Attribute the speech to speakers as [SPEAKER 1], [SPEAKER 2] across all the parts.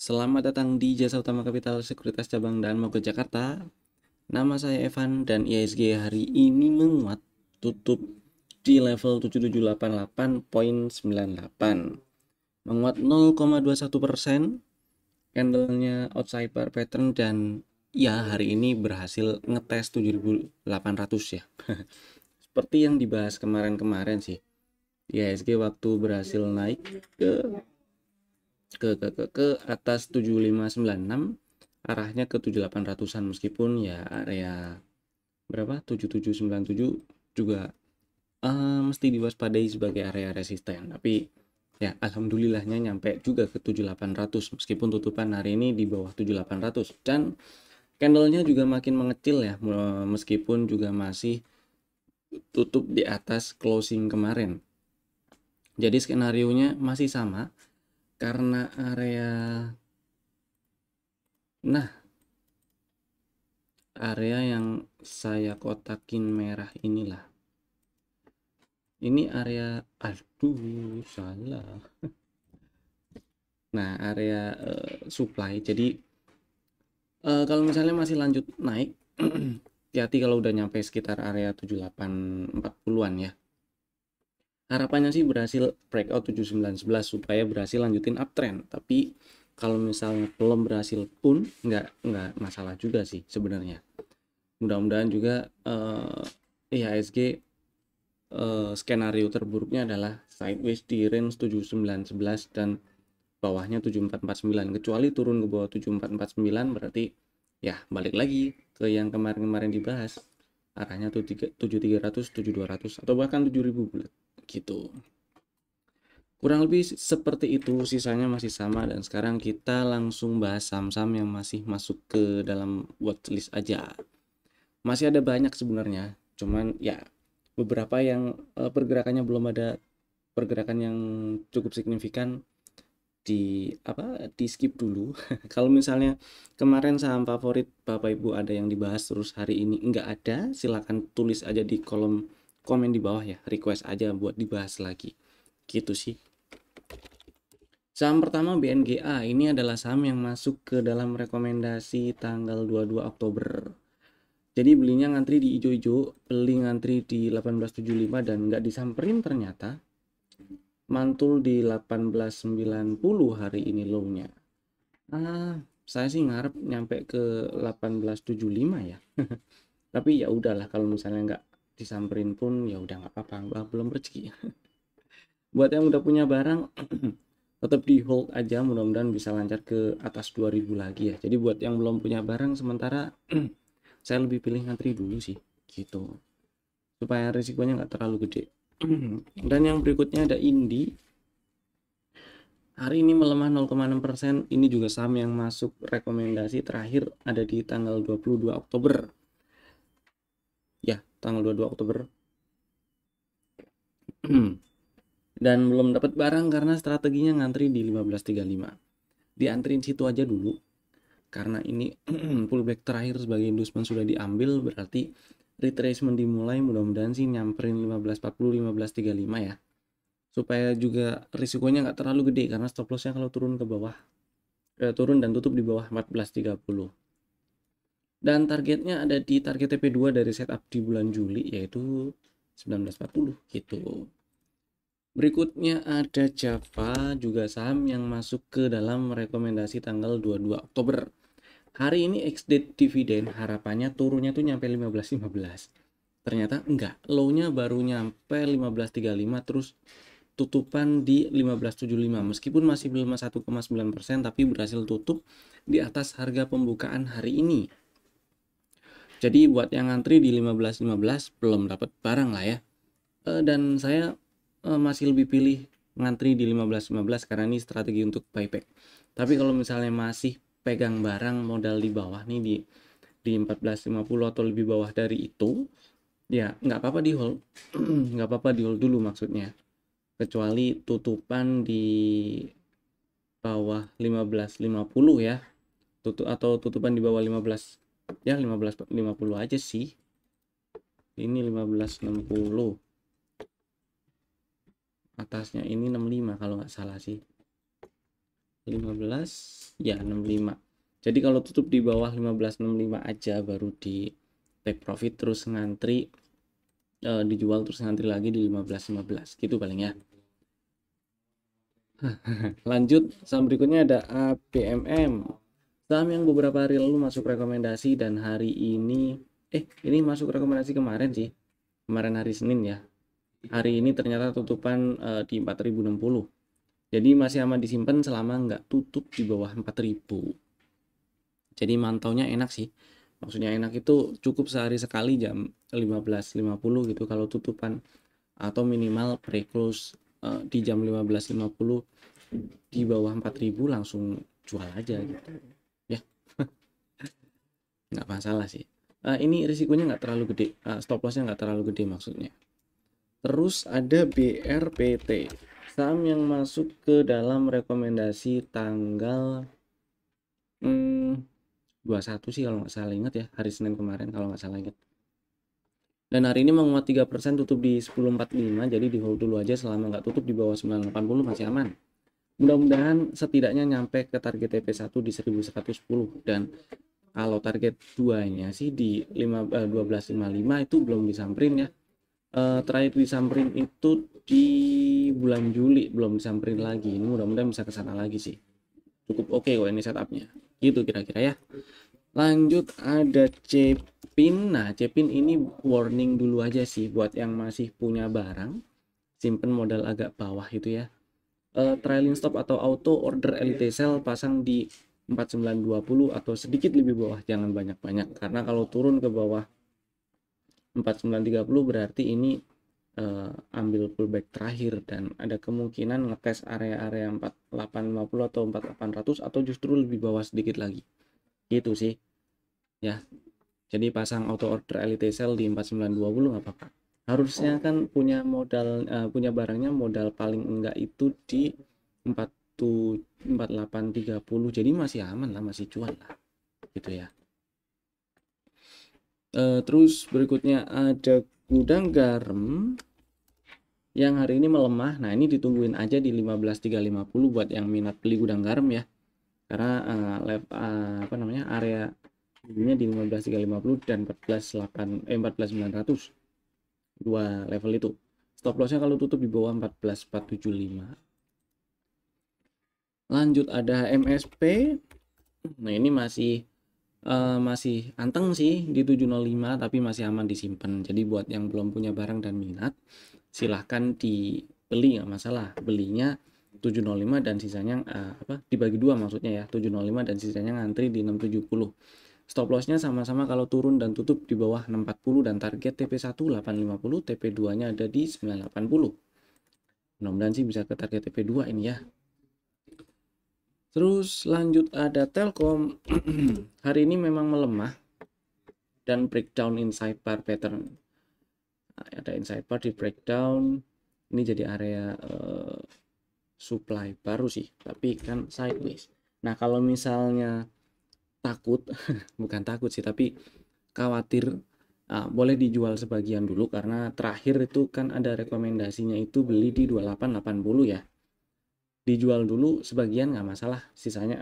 [SPEAKER 1] Selamat datang di Jasa Utama Kapital Sekuritas Cabang dan Mogot Jakarta. Nama saya Evan dan IHSG hari ini menguat tutup di level 7788.98. Menguat 0,21%, candlenya outside bar pattern dan ya hari ini berhasil ngetes 7800 ya. Seperti yang dibahas kemarin-kemarin sih. IHSG waktu berhasil naik ke ke atas 7596, arahnya ke 7800-an meskipun ya area berapa 7797 juga mesti diwaspadai sebagai area resisten, tapi ya alhamdulillahnya nyampe juga ke 7800 meskipun tutupan hari ini di bawah 7800 dan candlenya juga makin mengecil ya, meskipun juga masih tutup di atas closing kemarin. Jadi skenario nya masih sama karena area area yang saya kotakin merah inilah. Ini area, aduh salah. Nah, area supply. Jadi kalau misalnya masih lanjut naik, hati-hati kalau udah nyampe sekitar area 7840-an ya. Harapannya sih berhasil breakout 7911 supaya berhasil lanjutin uptrend. Tapi kalau misalnya belum berhasil pun nggak masalah juga sih sebenarnya. Mudah-mudahan juga IHSG skenario terburuknya adalah sideways di range 7911 dan bawahnya 7449, kecuali turun ke bawah 7449 berarti ya balik lagi ke yang kemarin-kemarin dibahas, arahnya tuh 7300, 7200 atau bahkan 7000 bulat gitu. Kurang lebih seperti itu, sisanya masih sama dan sekarang kita langsung bahas saham-saham yang masih masuk ke dalam watchlist aja. Masih ada banyak sebenarnya, cuman ya beberapa yang pergerakannya belum ada pergerakan yang cukup signifikan, di skip dulu. Kalau misalnya kemarin saham favorit Bapak Ibu ada yang dibahas terus hari ini enggak ada, silakan tulis aja di kolom komen di bawah ya, request aja buat dibahas lagi. Gitu sih. Saham pertama BNGA, ini adalah saham yang masuk ke dalam rekomendasi tanggal 22 Oktober. Jadi belinya ngantri di hijau-hijau, beli ngantri di 1875 dan nggak disamperin ternyata. Mantul di 1890 hari ini low-nya. Saya sih ngarep nyampe ke 1875 ya. Tapi ya udahlah, kalau misalnya nggak disamperin pun ya udah nggak apa-apa, belum rezeki. Buat yang udah punya barang tetap di hold aja, mudah-mudahan bisa lancar ke atas 2000 lagi ya. Jadi buat yang belum punya barang sementara saya lebih pilih ngantri dulu sih gitu, supaya risikonya nggak terlalu gede. Dan yang berikutnya ada Indi. Hari ini melemah 0,6%. Ini juga saham yang masuk rekomendasi terakhir ada di tanggal 22 Oktober. Ya, tanggal 22 Oktober. Dan belum dapat barang karena strateginya ngantri di 1535. Diantrin situ aja dulu. Karena ini pullback terakhir sebagai inducement sudah diambil, berarti retracement dimulai, mudah-mudahan sih nyamperin 1540, 1535 ya. Supaya juga risikonya nggak terlalu gede karena stop lossnya kalau turun ke bawah, turun dan tutup di bawah 1430. Dan targetnya ada di target TP2 dari setup di bulan Juli yaitu 1940 gitu. Berikutnya ada Java, juga saham yang masuk ke dalam rekomendasi tanggal 22 Oktober. Hari ini ex-date dividen harapannya turunnya tuh nyampe 15.15. Ternyata enggak, low-nya baru nyampe 15.35 terus tutupan di 15.75. Meskipun masih belum 1,9% tapi berhasil tutup di atas harga pembukaan hari ini. Jadi buat yang ngantri di 15.15 belum dapat barang lah ya. Dan saya masih lebih pilih ngantri di 15.15 karena ini strategi untuk buyback. Tapi kalau misalnya masih pegang barang modal di bawah nih di 14.50 atau lebih bawah dari itu, ya nggak apa-apa di hold. Nggak apa-apa di hold dulu maksudnya. Kecuali tutupan di bawah 15.50 ya. Atau tutupan di bawah 15, ya 15.50 aja sih. Ini 15.60, atasnya ini 65 kalau nggak salah sih. 15 ya 65. Jadi kalau tutup di bawah 15.65 aja baru di take profit, terus ngantri dijual, terus ngantri lagi di 15.15 gitu paling ya. Lanjut, saham berikutnya ada ABMM. Saham yang beberapa hari lalu masuk rekomendasi dan hari ini masuk rekomendasi kemarin sih. Kemarin hari Senin ya. Hari ini ternyata tutupan di 4.060. Jadi masih aman disimpan selama nggak tutup di bawah 4.000. Jadi mantaunya enak sih. Maksudnya enak itu cukup sehari sekali jam 15.50 gitu kalau tutupan, atau minimal pre-close di jam 15.50 di bawah 4.000 langsung jual aja gitu ya. Nggak masalah sih. Ini risikonya nggak terlalu gede, stop lossnya nggak terlalu gede maksudnya. Terus ada BRPT, saham yang masuk ke dalam rekomendasi tanggal 21 sih kalau nggak salah ingat ya, hari Senin kemarin kalau nggak salah ingat. Dan hari ini menguat 3%, tutup di 10.45, jadi di hold dulu aja selama nggak tutup di bawah 9.80 masih aman. Mudah-mudahan setidaknya nyampe ke target TP1 di 1110, dan kalau target 2-nya sih di 12.55 itu belum disamperin ya. Terakhir disamperin itu di bulan Juli, belum disamperin lagi. Ini mudah-mudahan bisa ke sana lagi sih. Cukup oke kok ini setupnya. Gitu kira-kira ya. Lanjut ada Cepin. Nah, Cepin ini warning dulu aja sih buat yang masih punya barang, simpen modal agak bawah itu ya. Trailing stop atau auto order elite sell pasang di 4920 atau sedikit lebih bawah, jangan banyak-banyak, karena kalau turun ke bawah 4930 berarti ini ambil pullback terakhir dan ada kemungkinan ngetes area-area 4850 atau 4800 atau justru lebih bawah sedikit lagi. Gitu sih ya. Jadi pasang auto order elite sell di 4920 nggak apa-apa. Harusnya kan punya modal, punya barangnya modal paling enggak itu di 4830, jadi masih aman lah, masih cuan lah gitu ya. Terus berikutnya ada Gudang Garam yang hari ini melemah. Nah, ini ditungguin aja di 15.350 buat yang minat beli Gudang Garam ya. Karena area ini di 15.350 dan 14.900. Dua level itu. Stop lossnya kalau tutup di bawah 14.475. Lanjut ada MSP. Nah, ini masih anteng sih di 705, tapi masih aman disimpan. Jadi buat yang belum punya barang dan minat, silahkan dibeli, nggak masalah. Belinya 705 dan sisanya dibagi dua maksudnya ya, 705 dan sisanya ngantri di 670. Stop lossnya sama-sama kalau turun dan tutup di bawah 640 dan target TP1 850, TP2-nya ada di 980. Mudah-mudahan sih bisa ke target TP2 ini ya. Terus lanjut ada Telkom. Hari ini memang melemah dan breakdown inside bar pattern. Nah, ada inside bar di breakdown. Ini jadi area supply baru sih, tapi kan sideways. Nah, kalau misalnya takut, bukan takut sih, tapi khawatir, boleh dijual sebagian dulu karena terakhir itu kan ada rekomendasinya itu beli di 2880 ya. Dijual dulu sebagian nggak masalah, sisanya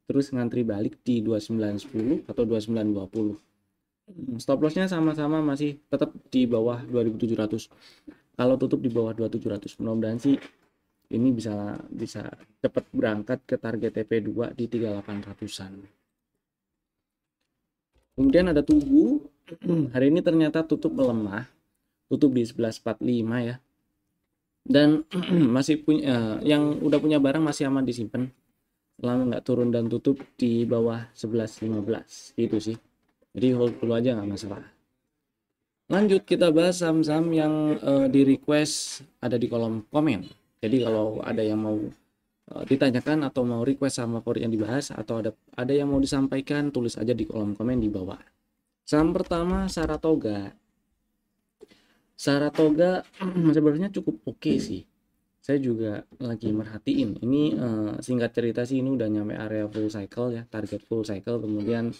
[SPEAKER 1] terus ngantri balik di 2910 atau 2920. Stop lossnya sama-sama masih tetap di bawah 2700. Kalau tutup di bawah 2700, mudah-mudahan sih ini bisa cepat berangkat ke target TP2 di 3800-an. Kemudian ada Tugu. Hari ini ternyata tutup melemah, tutup di 1145 ya. Dan masih punya yang udah punya barang masih aman disimpan selama nggak turun dan tutup di bawah 11.15 gitu sih. Jadi hold dulu aja nggak masalah. Lanjut kita bahas saham-saham yang di request ada di kolom komen. Jadi kalau ada yang mau ditanyakan atau mau request saham favorit yang dibahas atau ada yang mau disampaikan, tulis aja di kolom komen di bawah. Saham pertama Saratoga. Saratoga sebenarnya cukup oke sih. Saya juga lagi merhatiin. Ini singkat cerita sih, ini udah nyampe area full cycle ya, target full cycle. Kemudian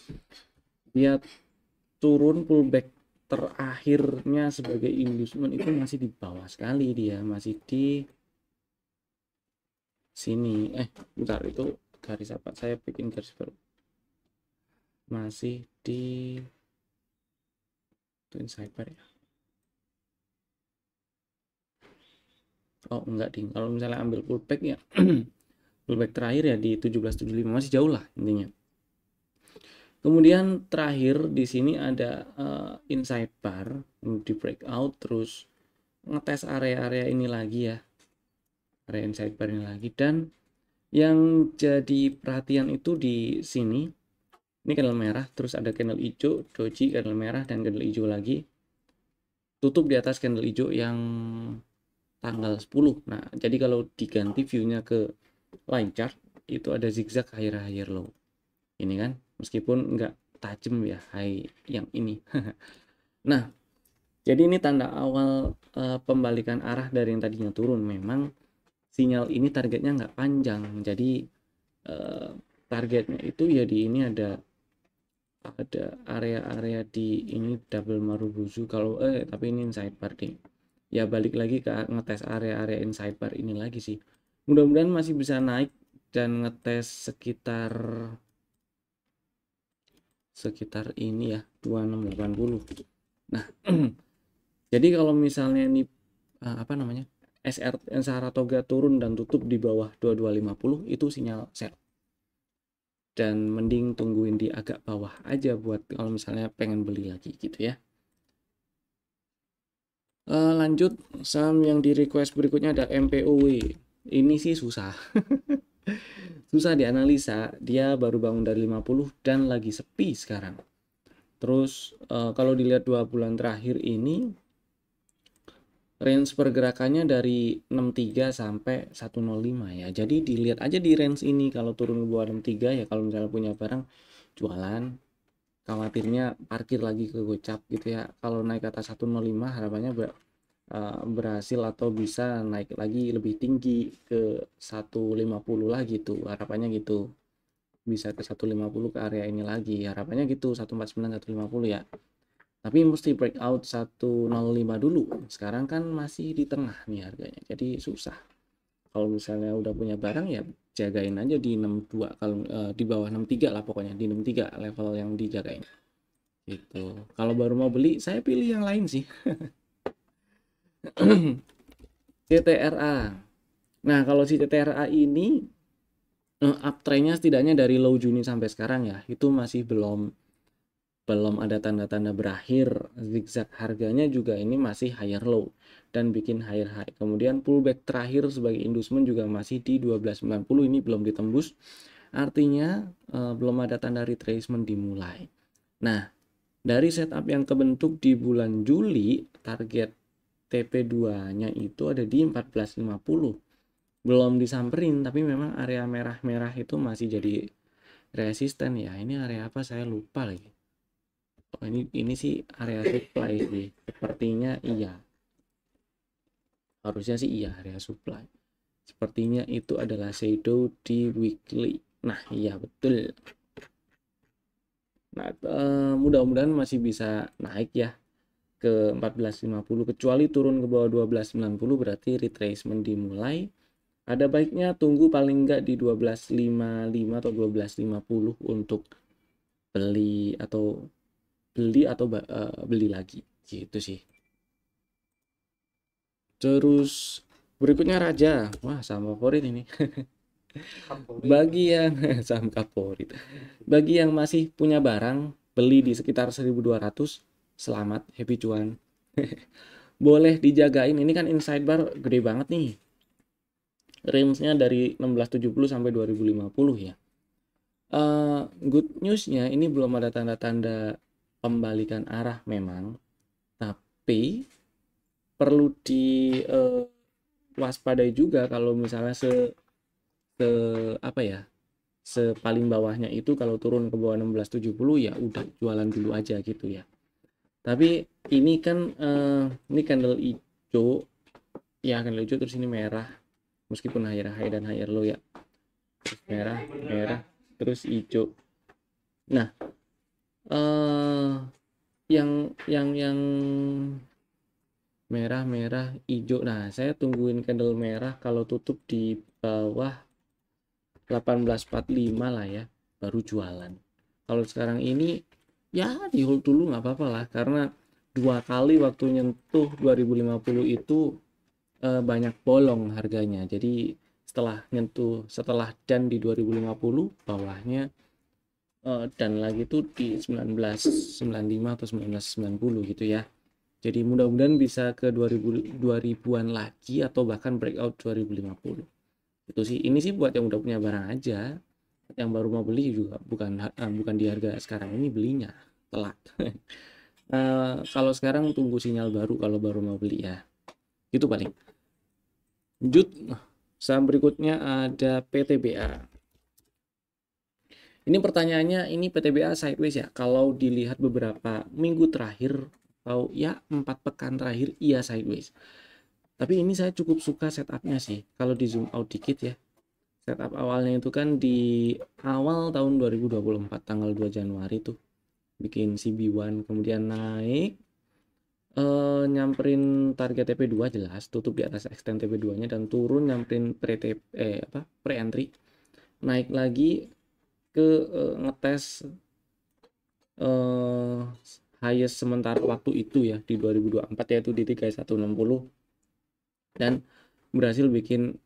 [SPEAKER 1] dia turun pullback terakhirnya sebagai inducement itu masih di bawah sekali, dia masih di sini. Bentar, itu garis apa? Saya bikin garis baru. Masih di Twin Cyber ya. Oh enggak ding, kalau misalnya ambil pullback ya pullback terakhir ya di 1775, masih jauh lah intinya. Kemudian terakhir di sini ada inside bar di breakout, terus ngetes area-area ini lagi ya, area inside bar ini lagi. Dan yang jadi perhatian itu di sini, ini candle merah, terus ada candle hijau, doji, candle merah, dan candle hijau lagi, tutup di atas candle hijau yang tanggal 10. Nah, jadi kalau diganti view-nya ke line chart, itu ada zigzag higher low. Ini kan, meskipun nggak tajam ya high yang ini. Nah, jadi ini tanda awal pembalikan arah dari yang tadinya turun. Memang sinyal ini targetnya nggak panjang, jadi targetnya itu ya di ini ada area-area di ini double marubozu. Kalau tapi ini inside bar deh. Ya balik lagi ke ngetes area-area inside bar ini lagi sih. Mudah-mudahan masih bisa naik dan ngetes sekitar ini ya 2680. Nah, jadi kalau misalnya ini apa namanya? Saratoga turun dan tutup di bawah 2250, itu sinyal sell. Dan mending tungguin di agak bawah aja buat kalau misalnya pengen beli lagi gitu ya. Lanjut, saham yang di request berikutnya ada MPOW. Ini sih susah. Susah dianalisa, dia baru bangun dari 50 dan lagi sepi sekarang. Terus kalau dilihat 2 bulan terakhir ini, range pergerakannya dari 63 sampai 105 ya. Jadi dilihat aja di range ini, kalau turun ke bawah 63 ya kalau misalnya punya barang jualan. Khawatirnya parkir lagi ke gocap gitu ya. Kalau naik ke atas 105 harapannya berhasil atau bisa naik lagi lebih tinggi ke 150 lah gitu. Harapannya gitu. Bisa ke 150 ke area ini lagi. Harapannya gitu 149 150 ya. Tapi mesti breakout 105 dulu. Sekarang kan masih di tengah nih harganya. Jadi susah. Kalau misalnya udah punya barang ya jagain aja di 62, kalau di bawah 63 lah pokoknya, di 63 level yang dijagain. Gitu. Kalau baru mau beli, saya pilih yang lain sih. CTRA. Nah, kalau si CTRA ini uptrendnya setidaknya dari low Juni sampai sekarang ya, itu masih belum ada tanda-tanda berakhir. Zigzag harganya juga ini masih higher low dan bikin higher high. Kemudian pullback terakhir sebagai inducement juga masih di 1290, ini belum ditembus. Artinya belum ada tanda retracement dimulai. Nah, dari setup yang kebentuk di bulan Juli, target TP2-nya itu ada di 1450. Belum disamperin, tapi memang area merah-merah itu masih jadi resisten ya. Ini area apa saya lupa lagi. Oh, ini sih area supply sih. Sepertinya iya. Harusnya sih iya area supply. Sepertinya itu adalah shadow di weekly. Nah, iya betul. Nah, mudah-mudahan masih bisa naik ya ke 1450, kecuali turun ke bawah 1290 berarti retracement dimulai. Ada baiknya tunggu paling enggak di 1255 atau 1250 untuk beli atau beli lagi gitu sih. Terus berikutnya Raja. Wah, saham favorit ini. Bagi yang saham favorit. Bagi yang masih punya barang, beli di sekitar 1200, selamat, happy cuan. Boleh dijagain, ini kan inside bar gede banget nih. Range-nya dari 1670 sampai 2050 ya. Good news-nya ini belum ada tanda-tanda pembalikan arah memang, tapi perlu di waspadai juga kalau misalnya apa ya, sepaling bawahnya itu kalau turun ke bawah 1670 ya udah jualan dulu aja gitu ya. Tapi ini kan ini candle hijau ya, candle hijau terus ini merah, meskipun higher high dan higher low ya, terus merah terus hijau. Nah, yang merah hijau, nah saya tungguin candle merah kalau tutup di bawah 1845 lah ya, baru jualan. Kalau sekarang ini ya di hold dulu nggak apa-apa lah, karena 2 kali waktu nyentuh 2050 itu banyak bolong harganya. Jadi setelah dan di 2050 bawahnya, dan lagi tuh di 1995 atau 1990 gitu ya. Jadi mudah-mudahan bisa ke 2000-an lagi atau bahkan breakout 2050. Itu sih, ini sih buat yang udah punya barang aja. Yang baru mau beli juga bukan di harga sekarang ini belinya telat. Kalau sekarang tunggu sinyal baru kalau baru mau beli ya. Itu paling. Lanjut, saham berikutnya ada PTBA. Ini pertanyaannya, ini PTBA sideways ya. Kalau dilihat beberapa minggu terakhir atau ya 4 pekan terakhir, iya sideways. Tapi ini saya cukup suka setupnya sih. Kalau di zoom out dikit ya. Setup awalnya itu kan di awal tahun 2024 tanggal 2 Januari tuh bikin CB1, kemudian naik, nyamperin target TP2 jelas, tutup di atas extend TP2-nya dan turun nyamperin pre-entry, naik lagi ke ngetes highest sementara waktu itu ya di 2024 yaitu di 3160 dan berhasil bikin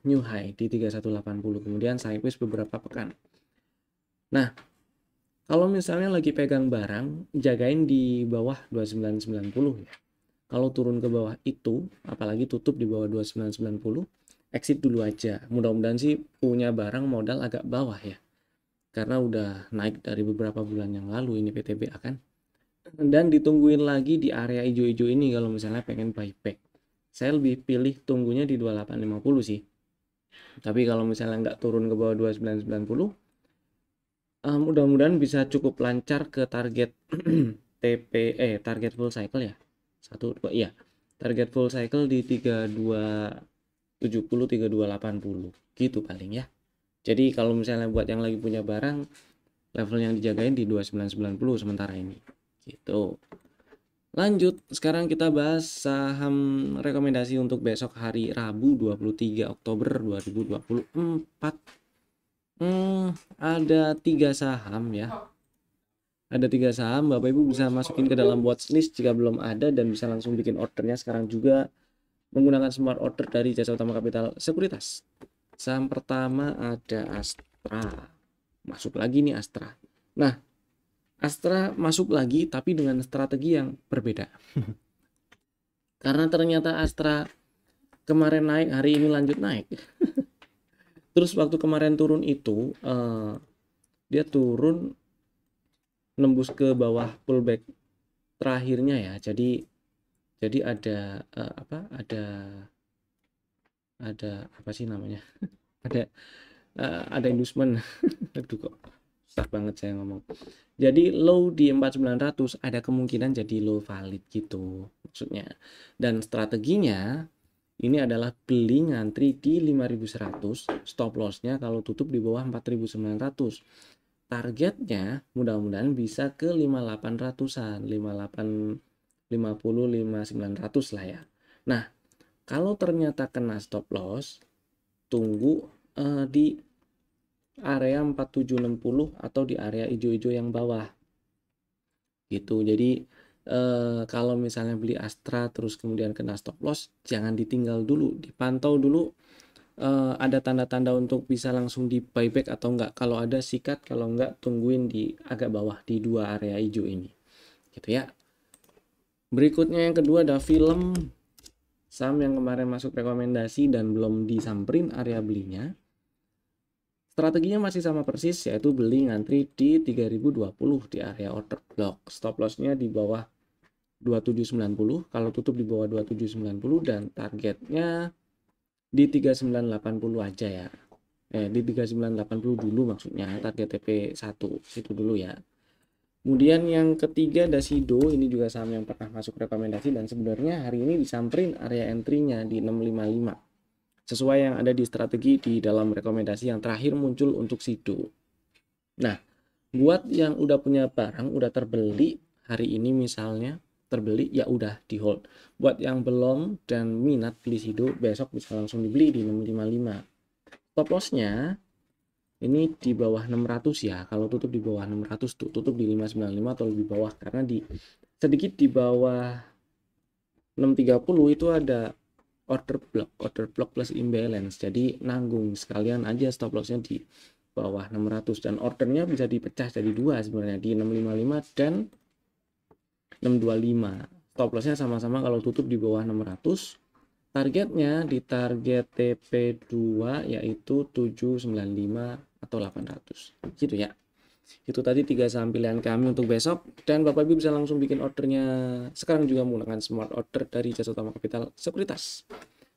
[SPEAKER 1] new high di 3180, kemudian sideways beberapa pekan. Nah, kalau misalnya lagi pegang barang, jagain di bawah 2990 ya. Kalau turun ke bawah itu, apalagi tutup di bawah 2990, exit dulu aja. Mudah-mudahan sih punya barang modal agak bawah ya. Karena udah naik dari beberapa bulan yang lalu ini PTBA kan. Dan ditungguin lagi di area hijau-hijau ini kalau misalnya pengen buyback. Saya lebih pilih tunggunya di 2850 sih. Tapi kalau misalnya nggak turun ke bawah 2990, mudah-mudahan bisa cukup lancar ke target target full cycle ya. 1 2 iya. Target full cycle di 3270 3280 gitu paling ya. Jadi kalau misalnya buat yang lagi punya barang, level yang dijagain di 2990 sementara ini. Gitu. Lanjut, sekarang kita bahas saham rekomendasi untuk besok hari Rabu 23 Oktober 2024. Ada 3 saham ya. Ada 3 saham, Bapak Ibu bisa masukin ke dalam watchlist jika belum ada dan bisa langsung bikin ordernya sekarang juga menggunakan smart order dari Jasa Utama Kapital Sekuritas. Saham pertama ada Astra. Masuk lagi nih Astra. Nah, Astra masuk lagi tapi dengan strategi yang berbeda. Karena ternyata Astra kemarin naik, hari ini lanjut naik. Terus waktu kemarin turun itu, dia turun nembus ke bawah pullback terakhirnya ya. Jadi ada ada apa sih namanya? ada inducement. Aduh kok susah banget saya ngomong. Jadi low di 4900 ada kemungkinan jadi low valid gitu maksudnya. Dan strateginya ini adalah beli ngantri di 5100, stop lossnya kalau tutup di bawah 4900. Targetnya mudah-mudahan bisa ke 5800-an, 5850 5900 lah ya. Nah, kalau ternyata kena stop loss, tunggu di area 4760 atau di area hijau-hijau yang bawah gitu. Jadi kalau misalnya beli Astra terus kemudian kena stop loss, jangan ditinggal dulu, dipantau dulu ada tanda-tanda untuk bisa langsung di buyback atau enggak. Kalau ada sikat, kalau enggak tungguin di agak bawah di 2 area hijau ini gitu ya. Berikutnya yang kedua ada film, saham yang kemarin masuk rekomendasi dan belum disamperin area belinya. Strateginya masih sama persis, yaitu beli ngantri di 3020 di area order block. Stop lossnya di bawah 2790, kalau tutup di bawah 2790 dan targetnya di 3980 aja ya. Di 3980 dulu maksudnya, target TP1 situ dulu ya. Kemudian yang ketiga ada Sido, ini juga saham yang pernah masuk rekomendasi dan sebenarnya hari ini disamperin area entry-nya di 655. Sesuai yang ada di strategi di dalam rekomendasi yang terakhir muncul untuk Sido. Nah, buat yang udah punya barang, udah terbeli hari ini misalnya, terbeli ya udah di hold. Buat yang belum dan minat beli Sido, besok bisa langsung dibeli di 655. Stop lossnya ini di bawah 600 ya. Kalau tutup di bawah 600 tuh, tutup di 595 atau lebih bawah, karena di sedikit di bawah 630 itu ada order block plus imbalance. Jadi nanggung sekalian aja stop lossnya di bawah 600, dan ordernya bisa dipecah jadi dua sebenarnya, di 655 dan 625. Stop lossnya sama-sama kalau tutup di bawah 600. Targetnya di target TP2 yaitu 795 atau 800 gitu ya. Itu tadi 3 saham pilihan kami untuk besok, dan Bapak Ibu bisa langsung bikin ordernya sekarang juga menggunakan smart order dari Jasa Utama Capital Sekuritas.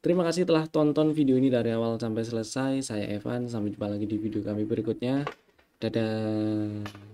[SPEAKER 1] Terima kasih telah tonton video ini dari awal sampai selesai. Saya Evan, sampai jumpa lagi di video kami berikutnya. Dadah.